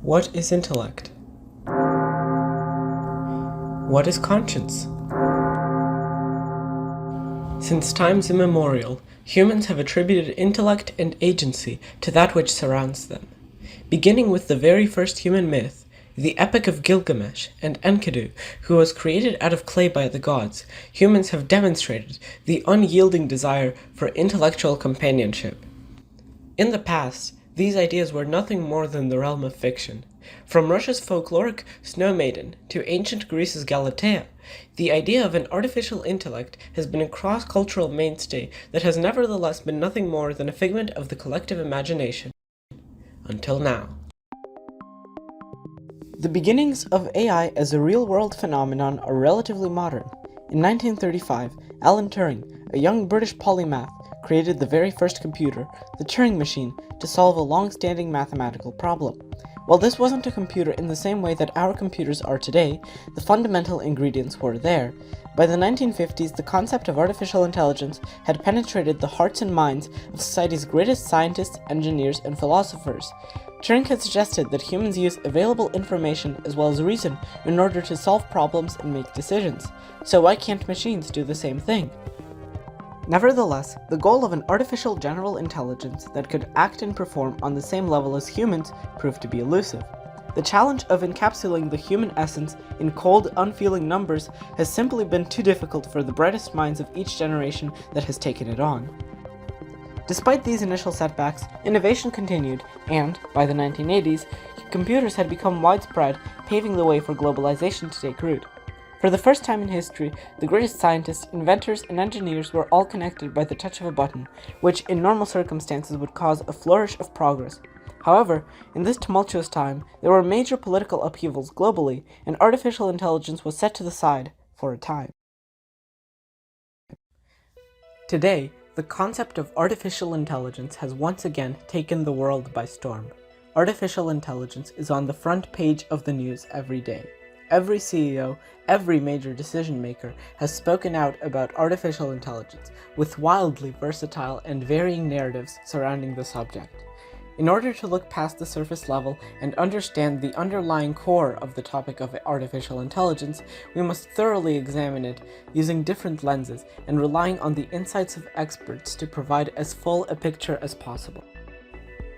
What is intellect? What is conscience? Since times immemorial, humans have attributed intellect and agency to that which surrounds them. Beginning with the very first human myth, the Epic of Gilgamesh and Enkidu, who was created out of clay by the gods, humans have demonstrated the unyielding desire for intellectual companionship. In the past, these ideas were nothing more than the realm of fiction. From Russia's folkloric Snow Maiden to ancient Greece's Galatea, the idea of an artificial intellect has been a cross-cultural mainstay that has nevertheless been nothing more than a figment of the collective imagination. Until now. The beginnings of AI as a real-world phenomenon are relatively modern. In 1935, Alan Turing, a young British polymath, created the very first computer, the Turing machine, to solve a long-standing mathematical problem. While this wasn't a computer in the same way that our computers are today, the fundamental ingredients were there. By the 1950s, the concept of artificial intelligence had penetrated the hearts and minds of society's greatest scientists, engineers, and philosophers. Turing had suggested that humans use available information as well as reason in order to solve problems and make decisions. So why can't machines do the same thing? Nevertheless, the goal of an artificial general intelligence that could act and perform on the same level as humans proved to be elusive. The challenge of encapsulating the human essence in cold, unfeeling numbers has simply been too difficult for the brightest minds of each generation that has taken it on. Despite these initial setbacks, innovation continued, and, by the 1980s, computers had become widespread, paving the way for globalization to take root. For the first time in history, the greatest scientists, inventors, and engineers were all connected by the touch of a button, which in normal circumstances would cause a flourish of progress. However, in this tumultuous time, there were major political upheavals globally, and artificial intelligence was set to the side for a time. Today, the concept of artificial intelligence has once again taken the world by storm. Artificial intelligence is on the front page of the news every day. Every CEO, every major decision maker has spoken out about artificial intelligence, with wildly versatile and varying narratives surrounding the subject. In order to look past the surface level and understand the underlying core of the topic of artificial intelligence, we must thoroughly examine it using different lenses and relying on the insights of experts to provide as full a picture as possible.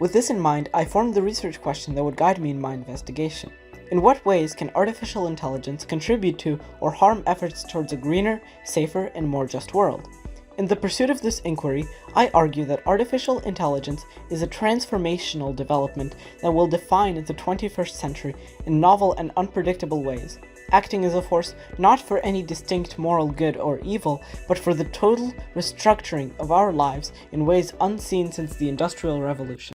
With this in mind, I formed the research question that would guide me in my investigation. In what ways can artificial intelligence contribute to or harm efforts towards a greener, safer, and more just world? In the pursuit of this inquiry, I argue that artificial intelligence is a transformational development that will define the 21st century in novel and unpredictable ways, acting as a force not for any distinct moral good or evil, but for the total restructuring of our lives in ways unseen since the Industrial Revolution.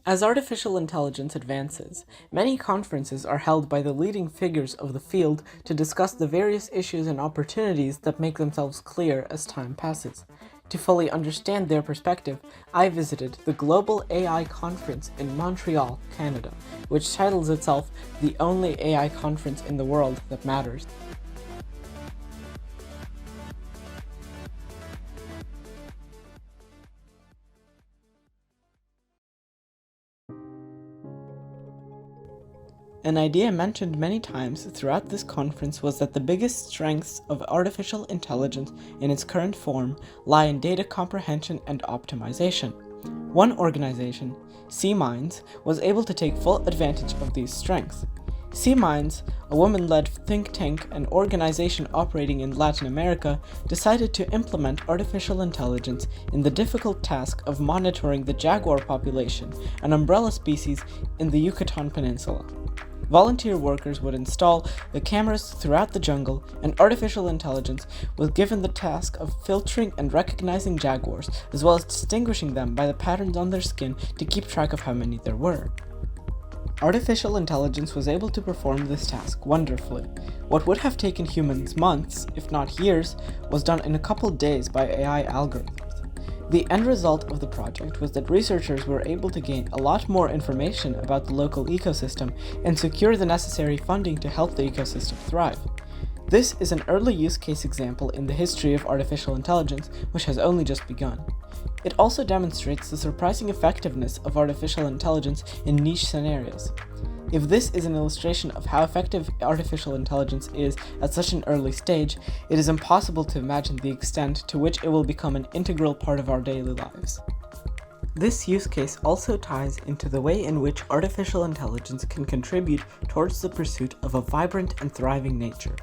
As artificial intelligence advances, many conferences are held by the leading figures of the field to discuss the various issues and opportunities that make themselves clear as time passes. To fully understand their perspective, I visited the Global AI Conference in Montreal, Canada, which titles itself the only AI conference in the world that matters. An idea mentioned many times throughout this conference was that the biggest strengths of artificial intelligence in its current form lie in data comprehension and optimization. One organization, C-Minds, was able to take full advantage of these strengths. C-Minds, a woman-led think tank and organization operating in Latin America, decided to implement artificial intelligence in the difficult task of monitoring the jaguar population, an umbrella species in the Yucatan Peninsula. Volunteer workers would install the cameras throughout the jungle, and artificial intelligence was given the task of filtering and recognizing jaguars, as well as distinguishing them by the patterns on their skin to keep track of how many there were. Artificial intelligence was able to perform this task wonderfully. What would have taken humans months, if not years, was done in a couple days by AI algorithms. The end result of the project was that researchers were able to gain a lot more information about the local ecosystem and secure the necessary funding to help the ecosystem thrive. This is an early use case example in the history of artificial intelligence, which has only just begun. It also demonstrates the surprising effectiveness of artificial intelligence in niche scenarios. If this is an illustration of how effective artificial intelligence is at such an early stage, it is impossible to imagine the extent to which it will become an integral part of our daily lives. This use case also ties into the way in which artificial intelligence can contribute towards the pursuit of a vibrant and thriving nature.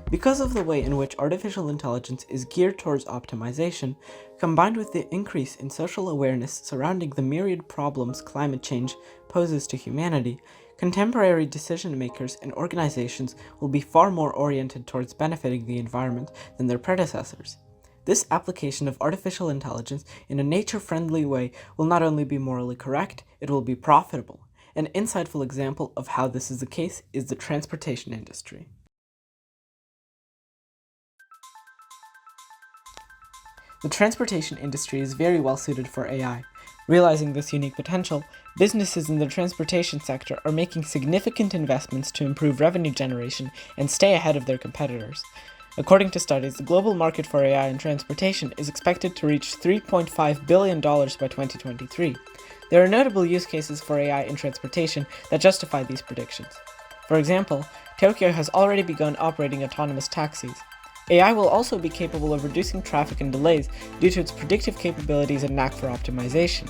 Because of the way in which artificial intelligence is geared towards optimization, combined with the increase in social awareness surrounding the myriad problems climate change poses to humanity, contemporary decision makers and organizations will be far more oriented towards benefiting the environment than their predecessors. This application of artificial intelligence in a nature-friendly way will not only be morally correct, it will be profitable. An insightful example of how this is the case is the transportation industry. The transportation industry is very well suited for AI. Realizing this unique potential, businesses in the transportation sector are making significant investments to improve revenue generation and stay ahead of their competitors. According to studies, the global market for AI in transportation is expected to reach $3.5 billion by 2023. There are notable use cases for AI in transportation that justify these predictions. For example, Tokyo has already begun operating autonomous taxis. AI will also be capable of reducing traffic and delays due to its predictive capabilities and knack for optimization.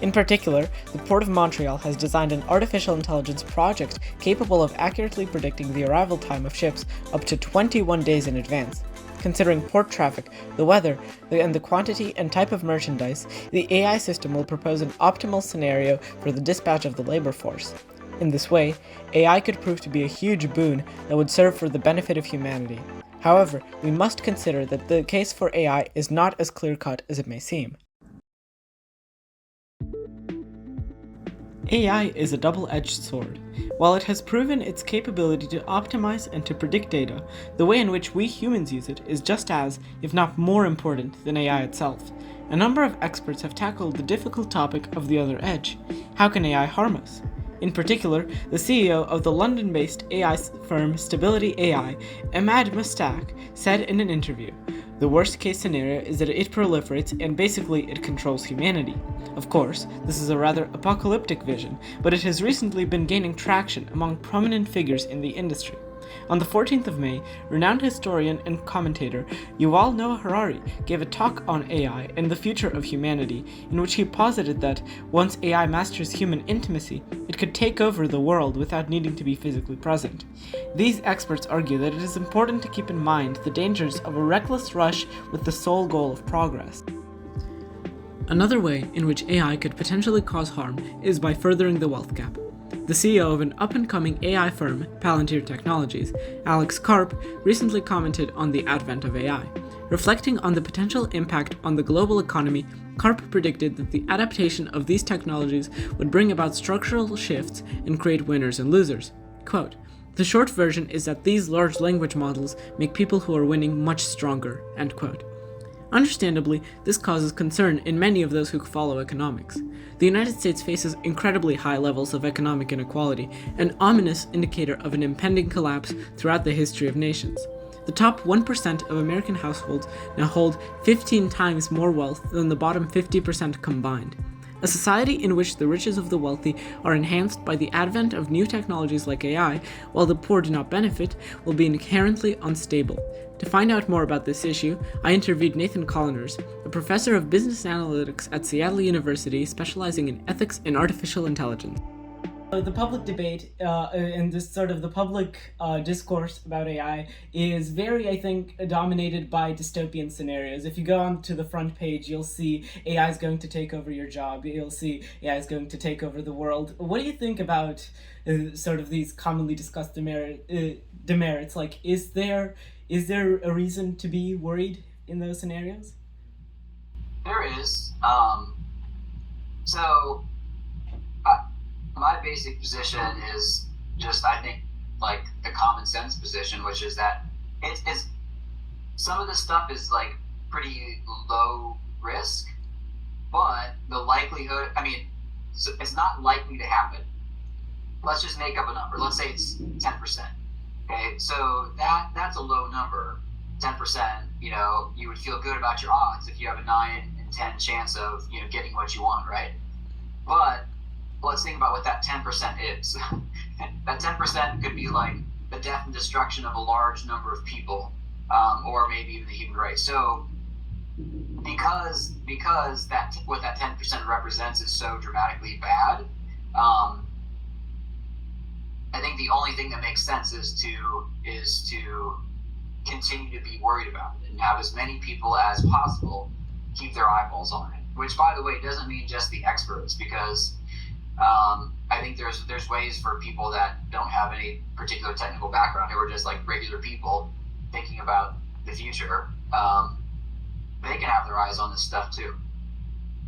In particular, the Port of Montreal has designed an artificial intelligence project capable of accurately predicting the arrival time of ships up to 21 days in advance. Considering port traffic, the weather, and the quantity and type of merchandise, the AI system will propose an optimal scenario for the dispatch of the labor force. In this way, AI could prove to be a huge boon that would serve for the benefit of humanity. However, we must consider that the case for AI is not as clear-cut as it may seem. AI is a double-edged sword. While it has proven its capability to optimize and to predict data, the way in which we humans use it is just as, if not more important than AI itself. A number of experts have tackled the difficult topic of the other edge. How can AI harm us? In particular, the CEO of the London-based AI firm Stability AI, Emad Mostaque, said in an interview, "The worst-case scenario is that it proliferates and basically it controls humanity." Of course, this is a rather apocalyptic vision, but it has recently been gaining traction among prominent figures in the industry. On the 14th of May, renowned historian and commentator Yuval Noah Harari gave a talk on AI and the future of humanity, in which he posited that once AI masters human intimacy, it could take over the world without needing to be physically present. These experts argue that it is important to keep in mind the dangers of a reckless rush with the sole goal of progress. Another way in which AI could potentially cause harm is by furthering the wealth gap. The CEO of an up-and-coming AI firm, Palantir Technologies, Alex Karp, recently commented on the advent of AI. Reflecting on the potential impact on the global economy, Karp predicted that the adaptation of these technologies would bring about structural shifts and create winners and losers. Quote, "The short version is that these large language models make people who are winning much stronger," end quote. Understandably, this causes concern in many of those who follow economics. The United States faces incredibly high levels of economic inequality, an ominous indicator of an impending collapse throughout the history of nations. The top 1% of American households now hold 15 times more wealth than the bottom 50% combined. A society in which the riches of the wealthy are enhanced by the advent of new technologies like AI, while the poor do not benefit, will be inherently unstable. To find out more about this issue, I interviewed Nathan Colaner, a professor of business analytics at Seattle University specializing in ethics and artificial intelligence. The public debate and this sort of the public discourse about AI is very, I think, dominated by dystopian scenarios. If you go on to the front page, you'll see AI is going to take over your job. You'll see AI is going to take over the world. What do you think about sort of these commonly discussed demerits? Like, is there a reason to be worried in those scenarios? There is. So my basic position is just, I think, like the common sense position, which is that it's some of this stuff is like pretty low risk, but the likelihood, I mean, it's not likely to happen. Let's just make up a number. Let's say it's 10%. Okay, so that's a low number. 10%, you know, you would feel good about your odds if you have a 9 in 10 chance of, getting what you want, right? But let's think about what that 10% is. That 10% could be like the death and destruction of a large number of people, or maybe even the human race. So because that what that 10% represents is so dramatically bad, I think the only thing that makes sense is to continue to be worried about it and have as many people as possible keep their eyeballs on it. Which, by the way, doesn't mean just the experts, because I think there's ways for people that don't have any particular technical background, who are just like regular people thinking about the future. They can have their eyes on this stuff too.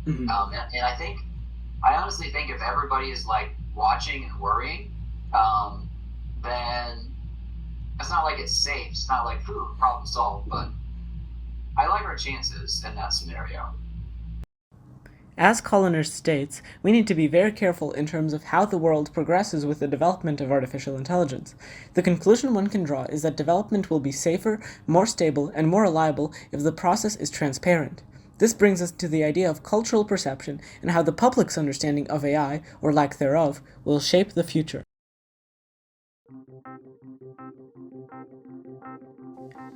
Mm-hmm. And I honestly think if everybody is like watching and worrying, then it's not like it's safe. It's not like, problem solved. But I like our chances in that scenario. As Colaner states, we need to be very careful in terms of how the world progresses with the development of artificial intelligence. The conclusion one can draw is that development will be safer, more stable, and more reliable if the process is transparent. This brings us to the idea of cultural perception and how the public's understanding of AI, or lack thereof, will shape the future.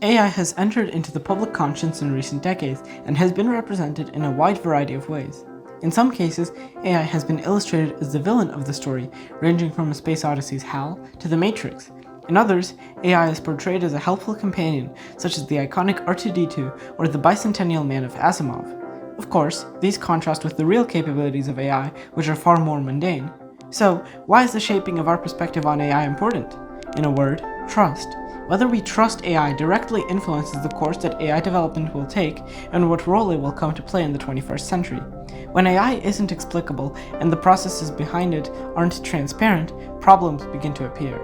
AI has entered into the public conscience in recent decades and has been represented in a wide variety of ways. In some cases, AI has been illustrated as the villain of the story, ranging from A Space Odyssey's HAL to The Matrix. In others, AI is portrayed as a helpful companion, such as the iconic R2-D2 or the Bicentennial Man of Asimov. Of course, these contrast with the real capabilities of AI, which are far more mundane. So, why is the shaping of our perspective on AI important? In a word, trust. Whether we trust AI directly influences the course that AI development will take and what role it will come to play in the 21st century. When AI isn't explicable and the processes behind it aren't transparent, problems begin to appear.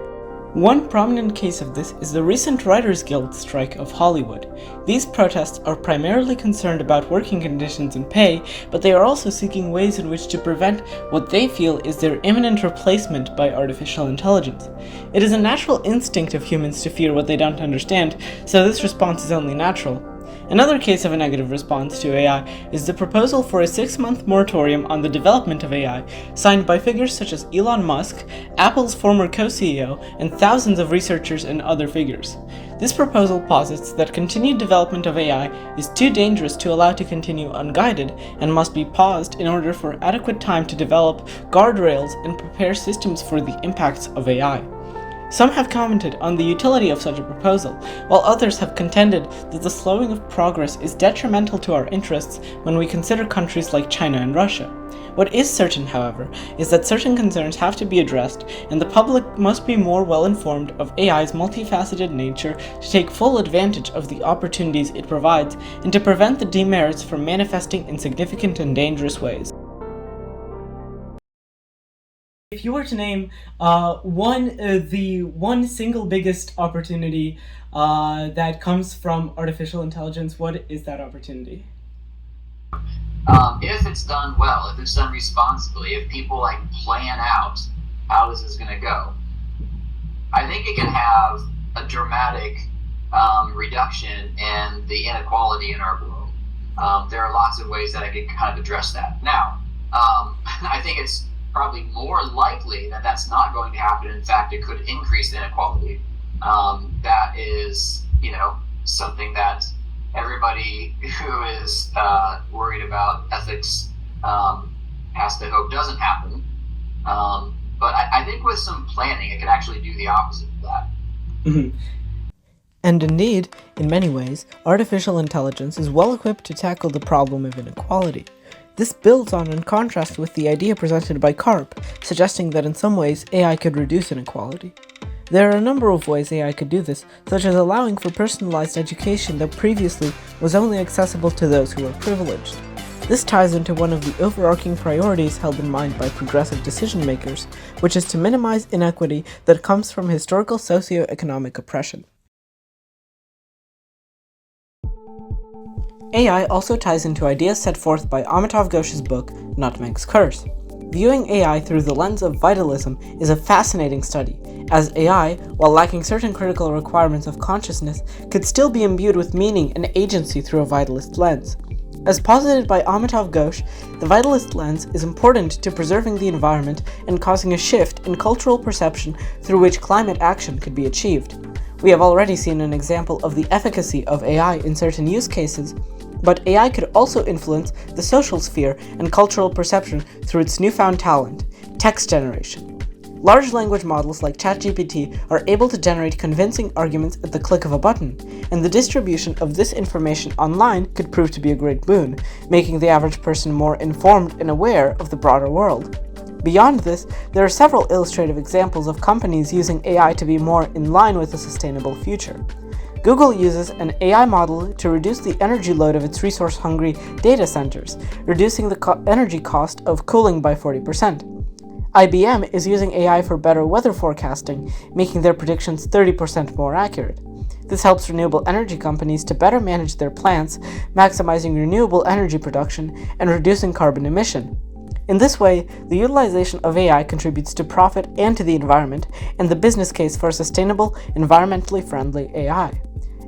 One prominent case of this is the recent Writers Guild strike of Hollywood. These protests are primarily concerned about working conditions and pay, but they are also seeking ways in which to prevent what they feel is their imminent replacement by artificial intelligence. It is a natural instinct of humans to fear what they don't understand, so this response is only natural. Another case of a negative response to AI is the proposal for a 6-month moratorium on the development of AI, signed by figures such as Elon Musk, Apple's former co-CEO, and thousands of researchers and other figures. This proposal posits that continued development of AI is too dangerous to allow to continue unguided and must be paused in order for adequate time to develop guardrails and prepare systems for the impacts of AI. Some have commented on the utility of such a proposal, while others have contended that the slowing of progress is detrimental to our interests when we consider countries like China and Russia. What is certain, however, is that certain concerns have to be addressed, and the public must be more well informed of AI's multifaceted nature to take full advantage of the opportunities it provides and to prevent the demerits from manifesting in significant and dangerous ways. If you were to name the one single biggest opportunity that comes from artificial intelligence, what is that opportunity? If it's done well, if it's done responsibly, if people plan out how this is going to go, I think it can have a dramatic reduction in the inequality in our world. There are lots of ways that I could kind of address that. Now, I think it's probably more likely that that's not going to happen. In fact, it could increase inequality. That is, something that everybody who is worried about ethics has to hope doesn't happen. But I think with some planning, it could actually do the opposite of that. Mm-hmm. And indeed, in many ways, artificial intelligence is well equipped to tackle the problem of inequality. This builds on and contrasts with the idea presented by Karp, suggesting that in some ways AI could reduce inequality. There are a number of ways AI could do this, such as allowing for personalized education that previously was only accessible to those who were privileged. This ties into one of the overarching priorities held in mind by progressive decision makers, which is to minimize inequity that comes from historical socioeconomic oppression. AI also ties into ideas set forth by Amitav Ghosh's book, Nutmeg's Curse. Viewing AI through the lens of vitalism is a fascinating study, as AI, while lacking certain critical requirements of consciousness, could still be imbued with meaning and agency through a vitalist lens. As posited by Amitav Ghosh, the vitalist lens is important to preserving the environment and causing a shift in cultural perception through which climate action could be achieved. We have already seen an example of the efficacy of AI in certain use cases, but AI could also influence the social sphere and cultural perception through its newfound talent, text generation. Large language models like ChatGPT are able to generate convincing arguments at the click of a button, and the distribution of this information online could prove to be a great boon, making the average person more informed and aware of the broader world. Beyond this, there are several illustrative examples of companies using AI to be more in line with a sustainable future. Google uses an AI model to reduce the energy load of its resource-hungry data centers, reducing the energy cost of cooling by 40%. IBM is using AI for better weather forecasting, making their predictions 30% more accurate. This helps renewable energy companies to better manage their plants, maximizing renewable energy production and reducing carbon emission. In this way, the utilization of AI contributes to profit and to the environment, and the business case for sustainable, environmentally friendly AI.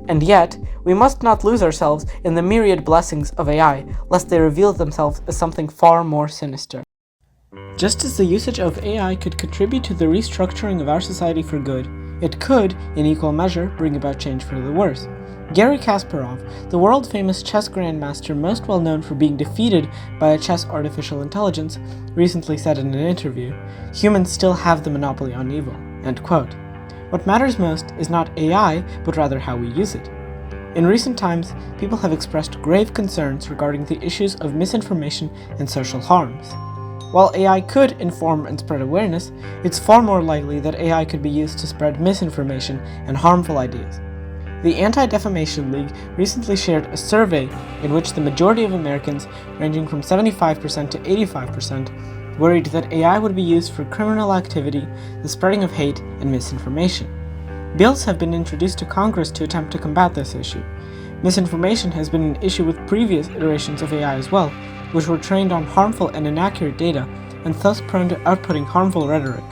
And yet, we must not lose ourselves in the myriad blessings of AI, lest they reveal themselves as something far more sinister. Just as the usage of AI could contribute to the restructuring of our society for good, it could, in equal measure, bring about change for the worse. Garry Kasparov, the world-famous chess grandmaster most well known for being defeated by a chess artificial intelligence, recently said in an interview, "Humans still have the monopoly on evil." End quote. What matters most is not AI, but rather how we use it. In recent times, people have expressed grave concerns regarding the issues of misinformation and social harms. While AI could inform and spread awareness, it's far more likely that AI could be used to spread misinformation and harmful ideas. The Anti-Defamation League recently shared a survey in which the majority of Americans, ranging from 75% to 85%, worried that AI would be used for criminal activity, the spreading of hate, and misinformation. Bills have been introduced to Congress to attempt to combat this issue. Misinformation has been an issue with previous iterations of AI as well, which were trained on harmful and inaccurate data, and thus prone to outputting harmful rhetoric.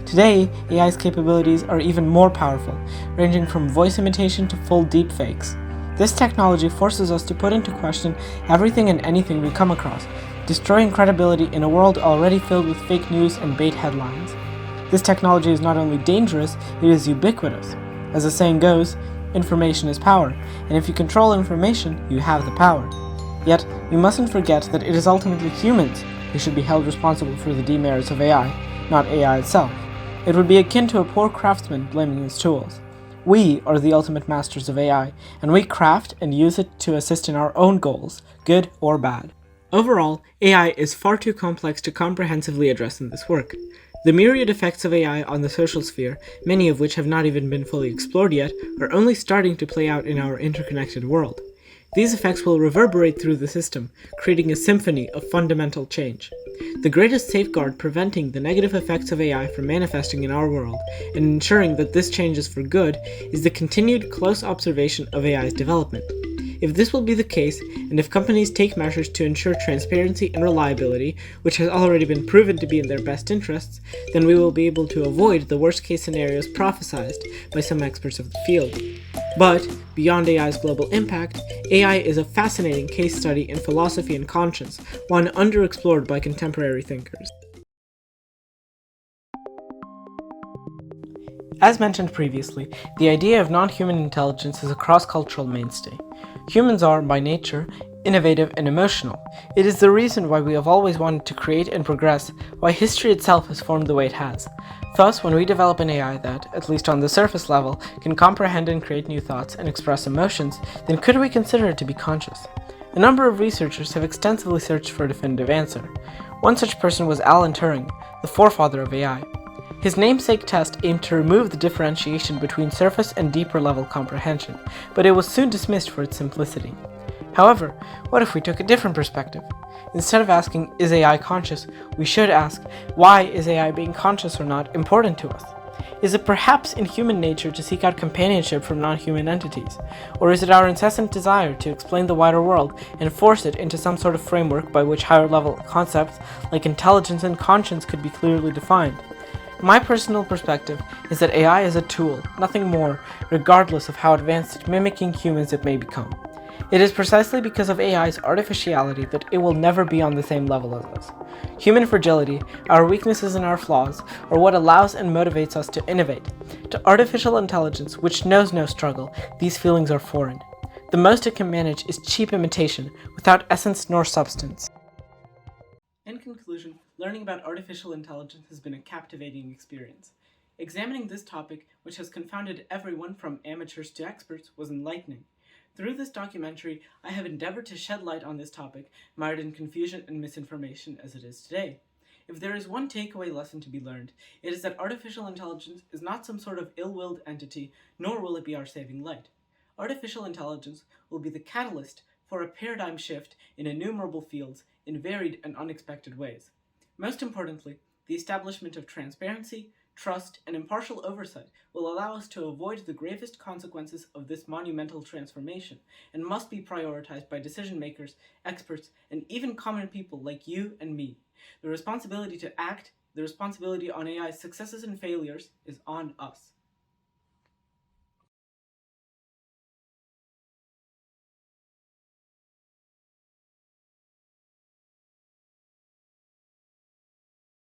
Today, AI's capabilities are even more powerful, ranging from voice imitation to full deepfakes. This technology forces us to put into question everything and anything we come across, destroying credibility in a world already filled with fake news and bait headlines. This technology is not only dangerous, it is ubiquitous. As the saying goes, information is power, and if you control information, you have the power. Yet, we mustn't forget that it is ultimately humans who should be held responsible for the demerits of AI, not AI itself. It would be akin to a poor craftsman blaming his tools. We are the ultimate masters of AI, and we craft and use it to assist in our own goals, good or bad. Overall, AI is far too complex to comprehensively address in this work. The myriad effects of AI on the social sphere, many of which have not even been fully explored yet, are only starting to play out in our interconnected world. These effects will reverberate through the system, creating a symphony of fundamental change. The greatest safeguard preventing the negative effects of AI from manifesting in our world, and ensuring that this change is for good, is the continued close observation of AI's development. If this will be the case, and if companies take measures to ensure transparency and reliability, which has already been proven to be in their best interests, then we will be able to avoid the worst-case scenarios prophesized by some experts of the field. But, beyond AI's global impact, AI is a fascinating case study in philosophy and conscience, one underexplored by contemporary thinkers. As mentioned previously, the idea of non-human intelligence is a cross-cultural mainstay. Humans are, by nature, innovative and emotional. It is the reason why we have always wanted to create and progress, why history itself has formed the way it has. Thus, when we develop an AI that, at least on the surface level, can comprehend and create new thoughts and express emotions, then could we consider it to be conscious? A number of researchers have extensively searched for a definitive answer. One such person was Alan Turing, the forefather of AI. His namesake test aimed to remove the differentiation between surface and deeper level comprehension, but it was soon dismissed for its simplicity. However, what if we took a different perspective? Instead of asking, is AI conscious, we should ask, why is AI being conscious or not important to us? Is it perhaps in human nature to seek out companionship from non-human entities? Or is it our incessant desire to explain the wider world and force it into some sort of framework by which higher level concepts like intelligence and conscience could be clearly defined? My personal perspective is that AI is a tool, nothing more, regardless of how advanced at mimicking humans it may become. It is precisely because of AI's artificiality that it will never be on the same level as us. Human fragility, our weaknesses and our flaws, are what allows and motivates us to innovate. To artificial intelligence, which knows no struggle, these feelings are foreign. The most it can manage is cheap imitation, without essence nor substance. In conclusion, learning about artificial intelligence has been a captivating experience. Examining this topic, which has confounded everyone from amateurs to experts, was enlightening. Through this documentary, I have endeavored to shed light on this topic, mired in confusion and misinformation as it is today. If there is one takeaway lesson to be learned, it is that artificial intelligence is not some sort of ill-willed entity, nor will it be our saving light. Artificial intelligence will be the catalyst for a paradigm shift in innumerable fields in varied and unexpected ways. Most importantly, the establishment of transparency, trust, and impartial oversight will allow us to avoid the gravest consequences of this monumental transformation, and must be prioritized by decision makers, experts, and even common people like you and me. The responsibility to act, the responsibility on AI's successes and failures, is on us.